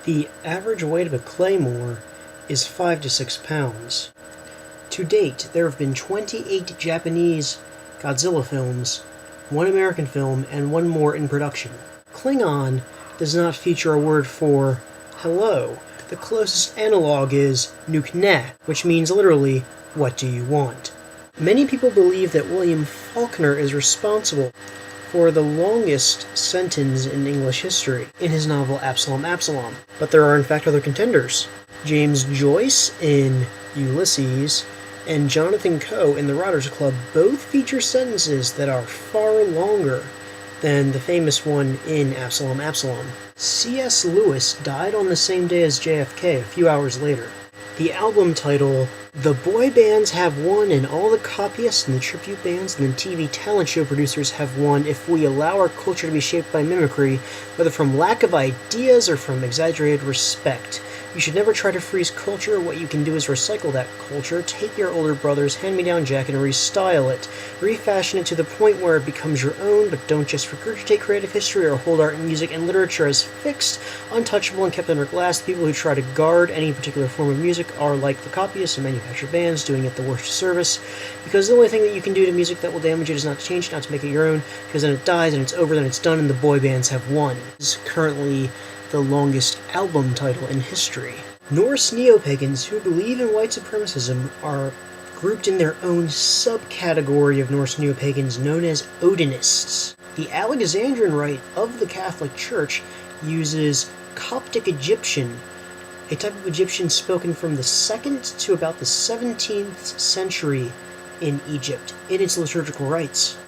The average weight of a claymore is 5 to 6 pounds. To date, there have been 28 Japanese Godzilla films, 1 American film, and 1 more in production. Klingon does not feature a word for hello. The closest analog is nukne, which means literally, what do you want? Many people believe that William Faulkner is responsible for the longest sentence in English history in his novel Absalom, Absalom. But there are in fact other contenders. James Joyce in Ulysses and Jonathan Coe in The Writers' Club both feature sentences that are far longer than the famous one in Absalom, Absalom. C.S. Lewis died on the same day as JFK a few hours later. The album title, The Boy Bands Have Won and All the Copyists and the Tribute Bands and the TV talent show producers have won if we allow our culture to be shaped by mimicry, whether from lack of ideas or from exaggerated respect. You should never try to freeze culture. What you can do is recycle that culture, take your older brother's hand-me-down jacket and restyle it, refashion it to the point where it becomes your own, but don't just regurgitate creative history or hold art and music and literature as fixed, untouchable, and kept under glass. The people who try to guard any particular form of music are like the copyists and manufactured bands, doing it the worst service, because the only thing that you can do to music that will damage it is not to change it, not to make it your own, because then it dies and it's over, then it's done, and the boy bands have won. This is currently the longest album title in history. Norse neo-pagans who believe in white supremacism are grouped in their own subcategory of Norse neo-pagans known as Odinists. The Alexandrian Rite of the Catholic Church uses Coptic Egyptian, a type of Egyptian spoken from the 2nd to about the 17th century in Egypt, in its liturgical rites.